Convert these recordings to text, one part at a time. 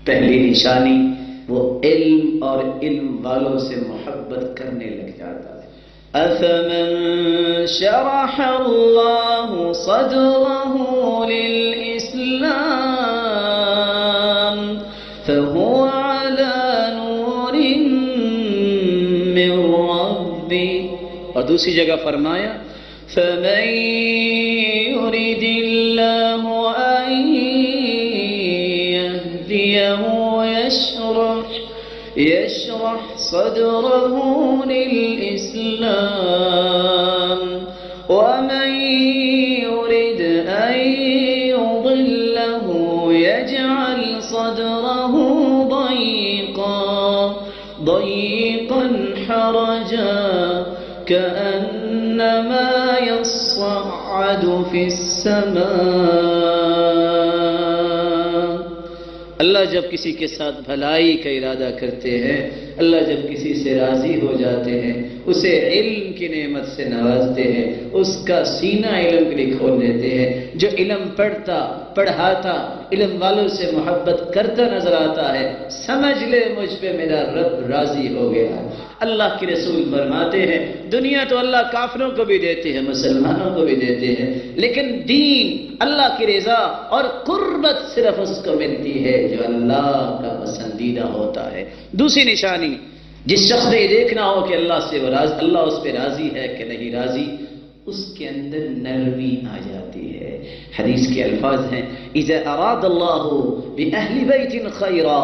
پہلی نشانی وہ علم اور علم والوں سے محبت کرنے لگ جاتا ہے. أَفَمَنْ شَرَحَ اللَّهُ صَدْرَهُ لِلْإِسْلَامِ فَهُوَ عَلَى نُورٍ مِّن رَّبِّهِ. اور دوسری جگہ فرمایا فَمَن يُرِدِ اللَّهُ أَن يَهْدِيَهُ يشرح صدره للإسلام ومن يرد أن يضله يجعل صدره ضيقا حرجا كأنما يصعد في السماء. اللہ جب کسی کے ساتھ بھلائی کا ارادہ کرتے ہیں، اللہ جب کسی سے راضی ہو جاتے ہیں، اسے علم کی نعمت سے نوازتے ہیں، اس کا سینہ علم کے لیے کھول دیتے ہیں. جو علم پڑھتا پڑھاتا علم والوں سے محبت کرتا نظر آتا ہے، سمجھ لے مجھ پہ میرا رب راضی ہو گیا. اللہ کے رسول فرماتے ہیں دنیا تو اللہ کافروں کو بھی دیتے ہیں، مسلمانوں کو بھی دیتے ہیں، لیکن دین اللہ کی رضا اور قربت صرف اس کو ملتی ہے جو اللہ کا پسندیدہ ہوتا ہے. دوسری نشانی جس شخص نے یہ دیکھنا ہو کہ اللہ اس پہ راضی ہے کہ نہیں راضی، اس کے اندر نرمی آ جاتی ہے. حدیث کے الفاظ ہیں اذا اراد اللہ باہل بیت خیرا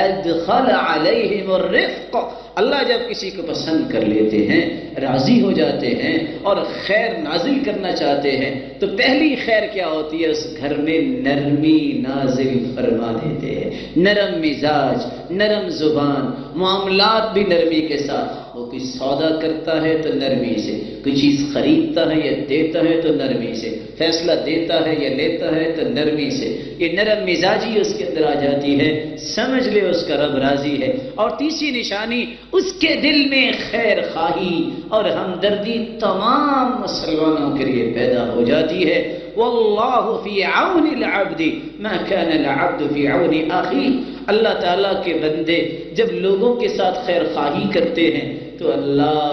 ادخل علیہم الرفق. اللہ جب کسی کو پسند کر لیتے ہیں، راضی ہو جاتے ہیں اور خیر نازل کرنا چاہتے ہیں تو پہلی خیر کیا ہوتی ہے؟ اس گھر میں نرمی نازل فرما دیتے ہیں. نرم مزاج، نرم زبان، معاملات بھی نرمی کے ساتھ. وہ کوئی سودا کرتا ہے تو نرمی سے، کوئی چیز خریدتا ہے یا دیتا ہے تو نرمی سے، فیصلہ دیتا ہے یا لیتا ہے تو نرمی سے. یہ نرم مزاجی اس کے اندر آ جاتی ہے، سمجھ لے اس کا رب راضی ہے. اور تیسری نشانی اس کے دل میں خیر خواہی اور ہمدردی تمام مسلمانوں کے لیے پیدا ہو جاتی ہے. واللہ فی عون العبد ما کان العبد فی عون اخیہ. اللہ تعالیٰ کے بندے جب لوگوں کے ساتھ خیر خواہی کرتے ہیں تو اللہ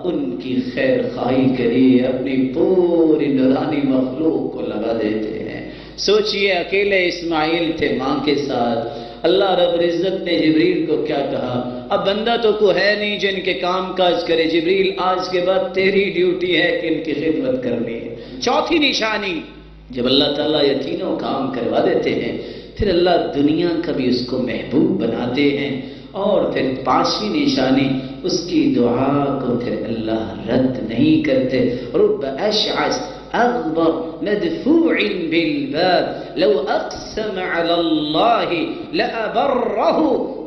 ان کی خیر خواہی کے لیے اپنی پوری نورانی مخلوق کو لگا دیتے ہیں. سوچئے اکیلے اسماعیل تھے ماں کے ساتھ، اللہ رب العزت نے جبریل کو کیا کہا؟ اب بندہ تو کوئی ہے نہیں جو ان کے کام کاج کرے، جبریل آج کے بعد تیری ڈیوٹی ہے کہ ان کی خدمت کرنی ہے. چوتھی نشانی جب اللہ تعالیٰ یہ تینوں کام کروا دیتے ہیں پھر اللہ دنیا کا بھی اس کو محبوب بناتے ہیں. اور پھر پانچویں نشانی اس کی دعا کو پھر اللہ رد نہیں کرتے. رب اشعث اغبر مدفوع بالباب لو اقسم على الله لابره.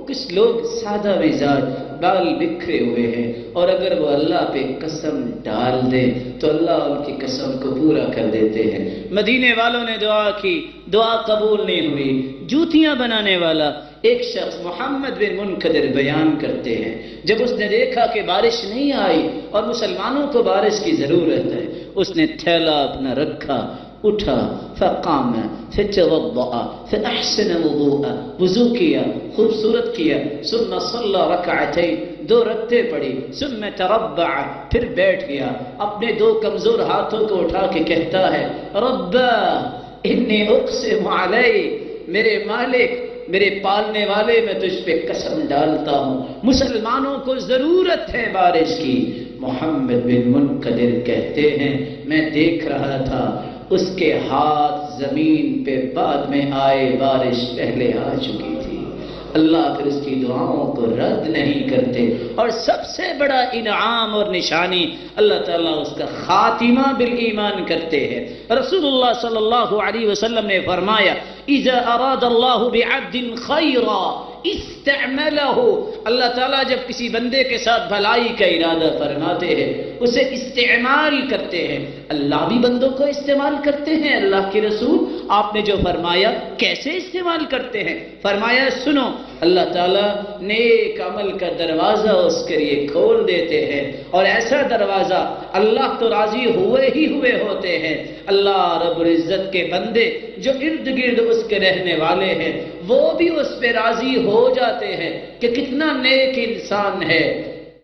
کچھ لوگ سادہ مزاج، بال بکھرے ہوئے ہیں، اور اگر وہ اللہ پہ قسم ڈال دیں تو اللہ ان کی قسم کو پورا کر دیتے ہیں. مدینے والوں نے دعا کی، دعا قبول نہیں ہوئی. جوتیاں بنانے والا ایک شخص محمد بن منکدر بیان کرتے ہیں جب اس نے دیکھا کہ بارش نہیں آئی اور مسلمانوں کو بارش کی ضرورت ہے، اس نے تھیلا اپنا رکھا، اٹھا، فقام فتوضأ فاحسن وضوءا، وضو کیا، خوبصورت کیا، ثم صلى رکعتین، 2 رکعتیں پڑھی، ثم تربع، پھر بیٹھ گیا، اپنے 2 کمزور ہاتھوں کو اٹھا کے کہتا ہے رب انی اقسم علی، میرے مالک، میرے پالنے والے، میں تجھ پہ قسم ڈالتا ہوں مسلمانوں کو ضرورت ہے بارش کی. محمد بن منکدر کہتے ہیں میں دیکھ رہا تھا اس کے ہاتھ زمین پہ بعد میں آئے، بارش پہلے آ چکی تھی. اللہ پھر اس کی دعاؤں کو رد نہیں کرتے. اور سب سے بڑا انعام اور نشانی اللہ تعالیٰ اس کا خاتمہ بالایمان کرتے ہیں. رسول اللہ صلی اللہ علیہ وسلم نے فرمایا اذا اراد اللہ بعبد خیرا استعملہ. اللہ تعالیٰ جب کسی بندے کے ساتھ بھلائی کا ارادہ فرماتے ہیں اسے استعمال کرتے ہیں. اللہ بھی بندوں کو استعمال کرتے ہیں. اللہ کے رسول آپ نے جو فرمایا کیسے استعمال کرتے ہیں؟ فرمایا سنو، اللہ تعالیٰ نیک عمل کا دروازہ اس کے لیے کھول دیتے ہیں، اور ایسا دروازہ اللہ تو راضی ہوئے ہی ہوئے ہوتے ہیں. اللہ رب العزت کے بندے جو ارد گرد اس کے رہنے والے ہیں وہ بھی اس پہ راضی ہو جاتے ہیں کہ کتنا نیک انسان ہے،